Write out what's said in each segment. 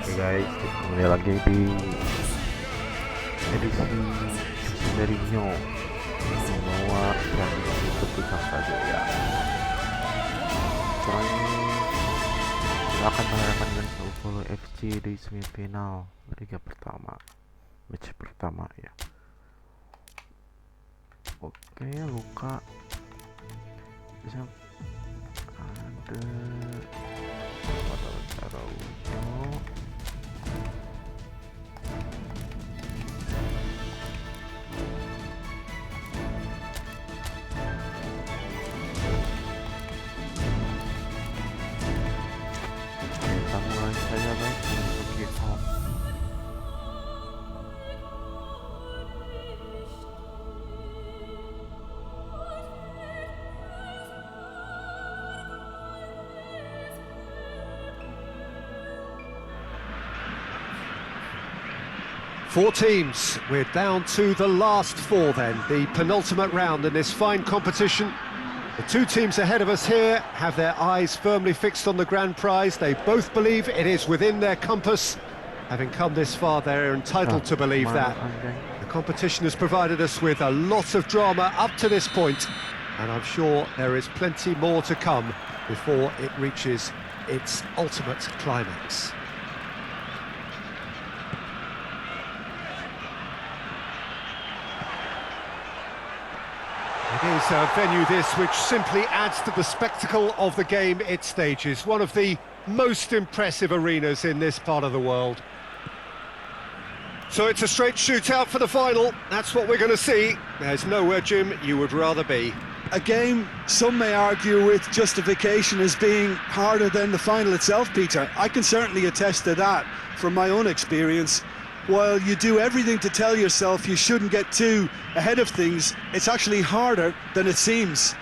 Oke guys, kembali lagi di edisi Mourinho membawa tradisi ketika saja ya. Sekarang ini kita akan menghadapan dengan Sao Paulo FC di semifinal Liga pertama, match pertama ya. Oke, Luka bisa ada pada cara ujung. Kita mulai saja guys untuk kick off. Four teams, we're down to the last four then, the penultimate round in this fine competition. The two teams ahead of us here have their eyes firmly fixed on the grand prize. They both believe it is within their compass. Having come this far, they're entitled to believe that. The competition has provided us with a lot of drama up to this point, and I'm sure there is plenty more to come before it reaches its ultimate climax. It is a venue this which simply adds to the spectacle of the game it stages. One of the most impressive arenas in this part of the world. So it's a straight shootout for the final. That's what we're going to see. There's nowhere, Jim, you would rather be. A game some may argue with justification as being harder than the final itself, Peter. I can certainly attest to that from my own experience. While you do everything to tell yourself you shouldn't get too ahead of things, it's actually harder than it seems.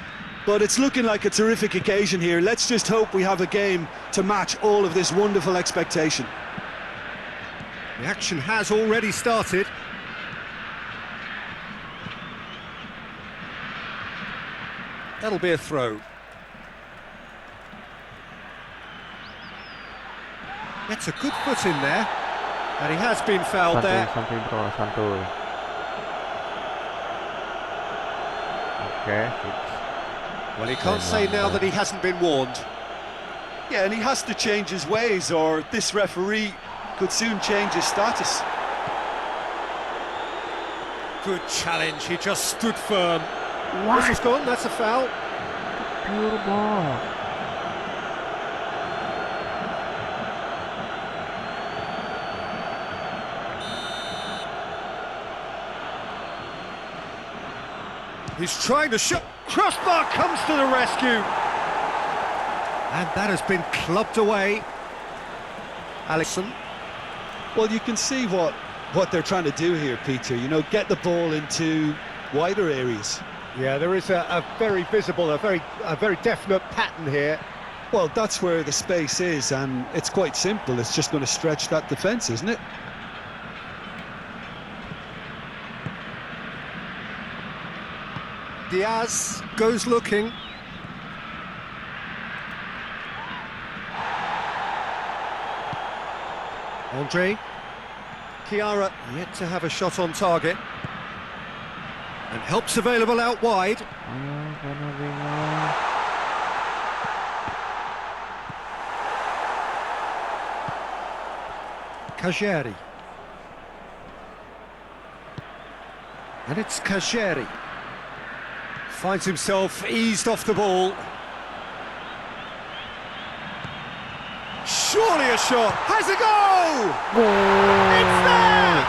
But it's looking like a terrific occasion here. Let's just hope we have a game to match all of this wonderful expectation. The action has already started. That'll be a throw. Gets a good foot in there. And he has been fouled there. Santuy bro, santuy. Okay. Well, he can't say now that he hasn't been warned. Yeah, and he has to change his ways, or this referee could soon change his status. Good challenge, he just stood firm. What? This is gone, that's a foul. Pure ball. He's trying to shoot. Crossbar comes to the rescue. And that has been clubbed away. Alisson. Well, you can see what they're trying to do here, Peter. You know, get the ball into wider areas. Yeah, there is a very visible, a very definite pattern here. Well, that's where the space is, and it's quite simple. It's just going to stretch that defence, isn't it? Diaz goes looking. Andre. Ceara yet to have a shot on target. And help's available out wide. Kajeri. And it's Kajeri. Finds himself eased off the ball. Surely a shot. Has a goal! It's there!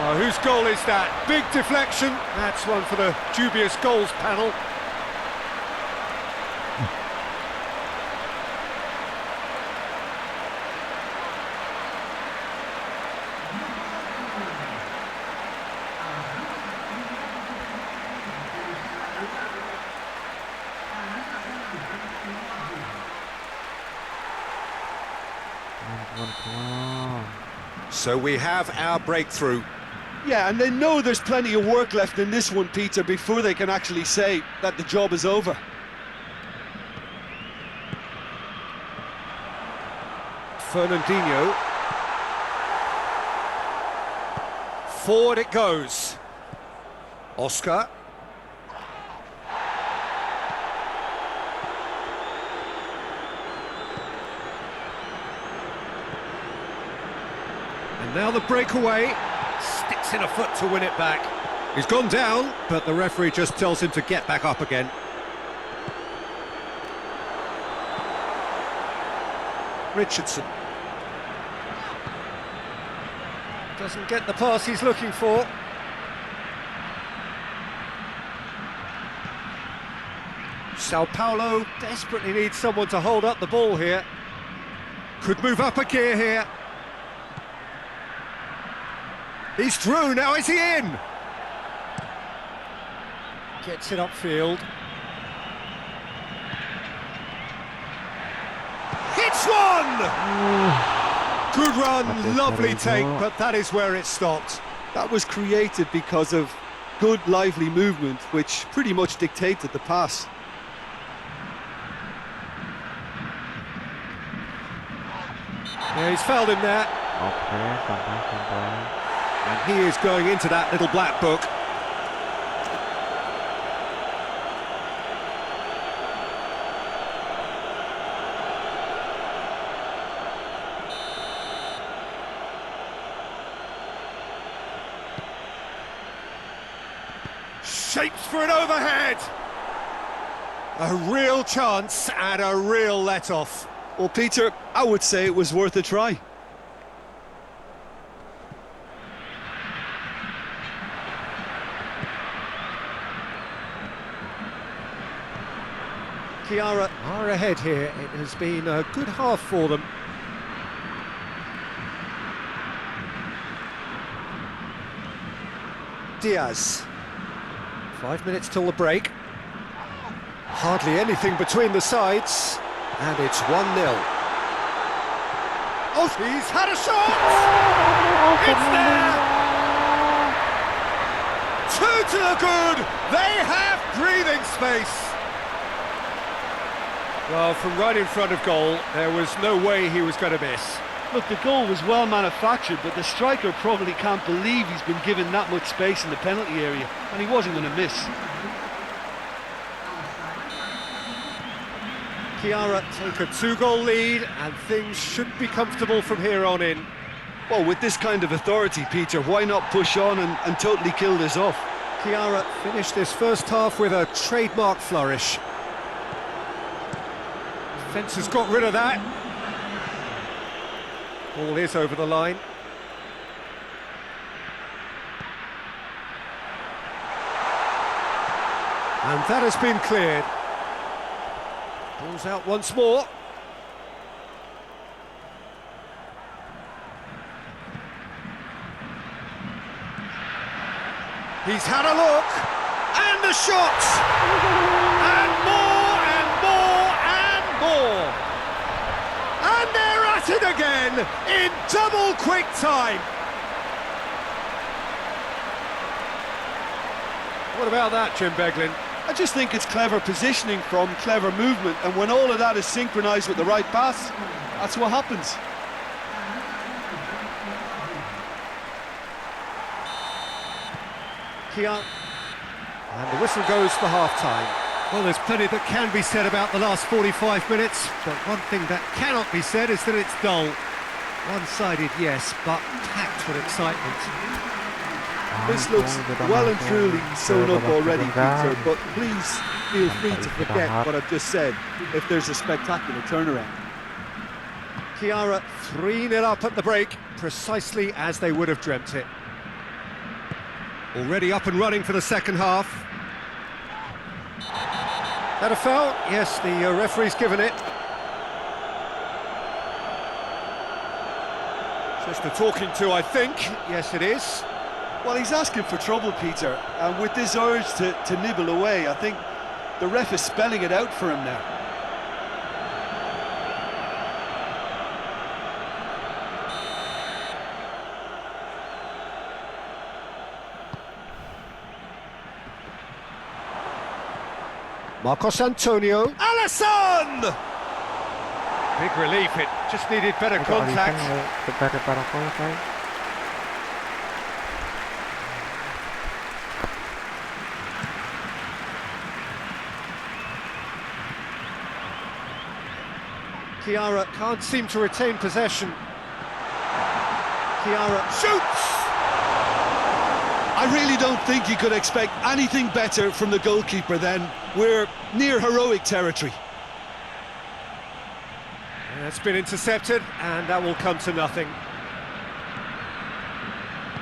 Oh, whose goal is that? Big deflection. That's one for the dubious goals panel. So we have our breakthrough. Yeah, and they know there's plenty of work left in this one, Peter, before they can actually say that the job is over. Fernandinho. Forward it goes. Oscar. And now the breakaway. Sticks in a foot to win it back. He's gone down, but the referee just tells him to get back up again. Richardson. Doesn't get the pass he's looking for. Sao Paulo desperately needs someone to hold up the ball here. Could move up a gear here. He's through, now is he in? Gets it upfield. Hits one! Good run, lovely take, but that is where it stopped. That was created because of good, lively movement, which pretty much dictated the pass. Yeah, he's fouled him there. And he is going into that little black book. Shapes for an overhead. A real chance and a real let-off. Well, Peter, I would say it was worth a try. Ceara are ahead here. It has been a good half for them. Diaz. 5 minutes till the break. Hardly anything between the sides. And it's 1-0. Oh, he's had a shot! It's there! 2 to the good! They have breathing space! Well, from right in front of goal, there was no way he was going to miss. Look, the goal was well manufactured, but the striker probably can't believe he's been given that much space in the penalty area, and he wasn't going to miss. Ceara take a 2-goal lead, and things should be comfortable from here on in. Well, with this kind of authority, Peter, why not push on and totally kill this off? Ceara finished this first half with a trademark flourish. Defence has got rid of that. Ball is over the line. And that has been cleared. Ball's out once more. He's had a look. And the shot! And more and more and more. And they're at it again in double quick time. What about that, Jim Beglin? I just think it's clever positioning from clever movement, and when all of that is synchronised with the right pass, that's what happens. Ceara. And the whistle goes for half-time. Well, there's plenty that can be said about the last 45 minutes, but one thing that cannot be said is that it's dull. One-sided, yes, but packed with excitement. This looks well and truly sewn up already, Peter, but please feel free to forget what I've just said if there's a spectacular turnaround. Ceara 3-0 up at the break, precisely as they would have dreamt it. Already up and running for the second half. That a foul? Yes, the referee's given it. Just a talking to, I think. Yes, it is. Well, he's asking for trouble, Peter, and with this urge to nibble away, I think the ref is spelling it out for him now. Marcos Antonio. Alisson! Big relief, it just needed better contact. Prepara aku, say. Ceara can't seem to retain possession. Ceara shoots! I really don't think you could expect anything better from the goalkeeper then. We're near heroic territory. It's been intercepted, and that will come to nothing.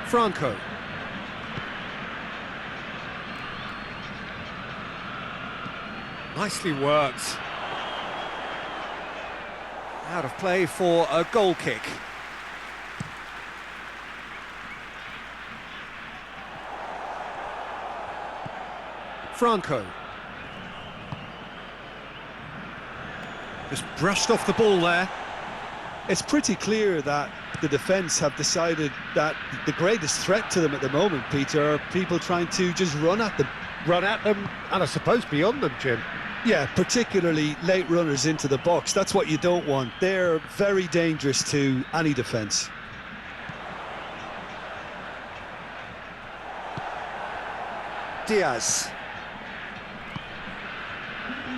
Franco. Nicely worked. Out of play for a goal kick. Franco. Just brushed off the ball there. It's pretty clear that the defence have decided that the greatest threat to them at the moment, Peter, are people trying to just run at them. Run at them, and I suppose beyond them, Jim. Yeah, particularly late runners into the box. That's what you don't want. They're very dangerous to any defence. Diaz.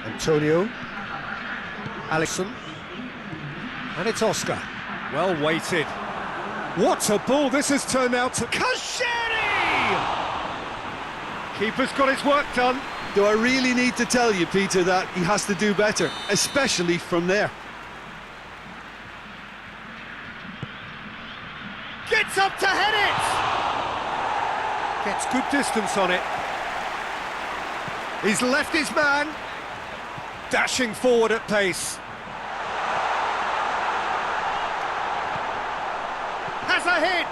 Antonio. Alexson. And it's Oscar. Well weighted. What a ball this has turned out to... Kashiri! Keeper's got his work done. Do I really need to tell you, Peter, that he has to do better, especially from there? Gets up to head it! Gets good distance on it. He's left his man. Dashing forward at pace. Has a hit!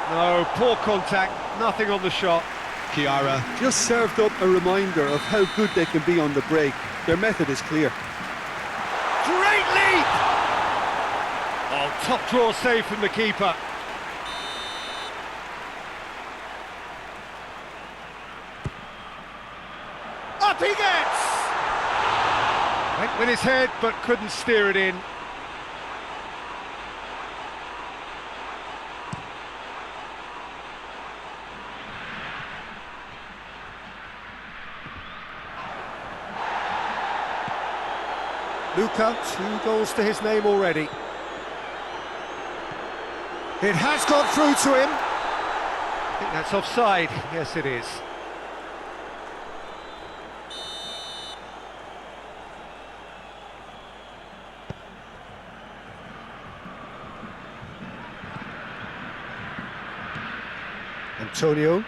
No, poor contact, nothing on the shot. Ceara just served up a reminder of how good they can be on the break. Their method is clear. Great leap! Oh, top draw save from the keeper. Up he gets! Went with his head, but couldn't steer it in. Luca, 2 goals to his name already. It has got through to him. I think that's offside. Yes, it is. Antonio.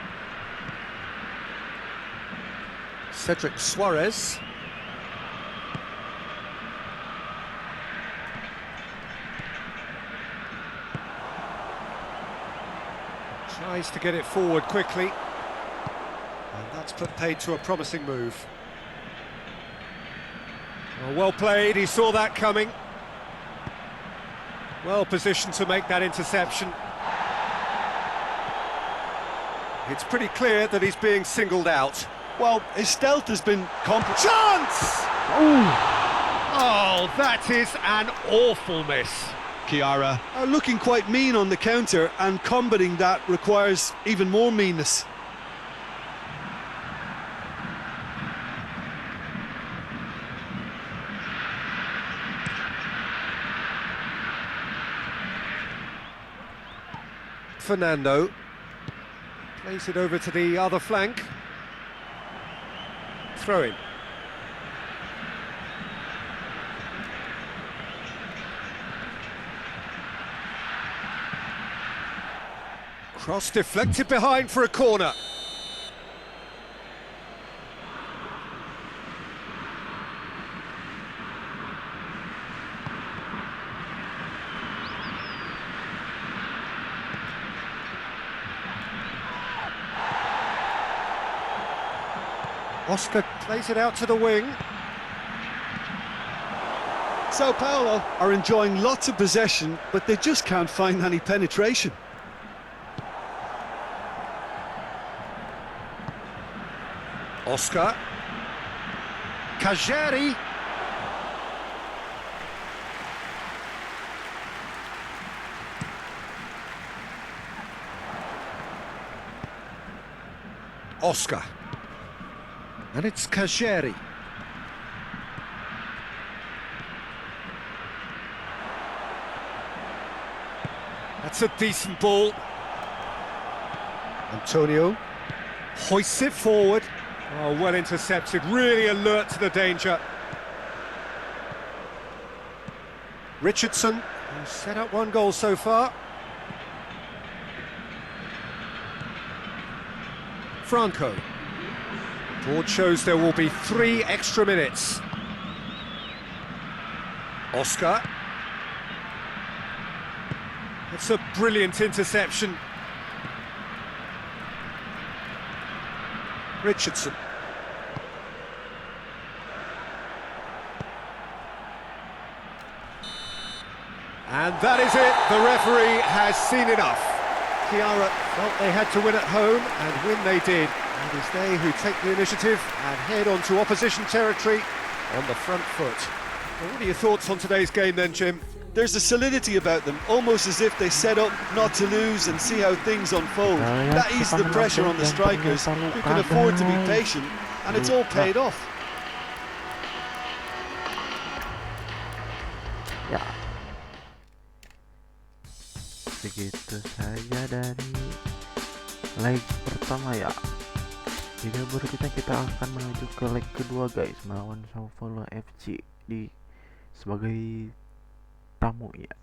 Cedric Suarez. Tries to get it forward quickly. And that's put paid to a promising move. Well played, he saw that coming. Well positioned to make that interception. It's pretty clear that he's being singled out. Well, his stealth has been Chance! Oh, that is an awful miss. Ceara are looking quite mean on the counter, and combating that requires even more meanness. Fernando plays it over to the other flank. Throw in. Cross deflected behind for a corner. Oscar plays it out to the wing. Sao Paulo are enjoying lots of possession, but they just can't find any penetration. Oscar. Kajeri. Oscar. And it's Kasheri. That's a decent ball. Antonio hoists it forward. Oh, well intercepted, really alert to the danger. Richardson, who's set up one goal so far. Franco. Board shows there will be 3 extra minutes. Oscar. It's a brilliant interception. Richardson. And that is it. The referee has seen enough. Ceara felt they had to win at home, and win they did. And it's they who take the initiative and head on to opposition territory on the front foot. Well, what are your thoughts on today's game then, Jim? There's a solidity about them, almost as if they set up not to lose and see how things unfold. That eased the pressure on the strikers, who can afford to be patient, and it's all paid off. Ya, segitu saja dari leg pertama ya. Jika kita akan menuju ke leg kedua guys, melawan Sao Paulo FC sebagai tamu ya.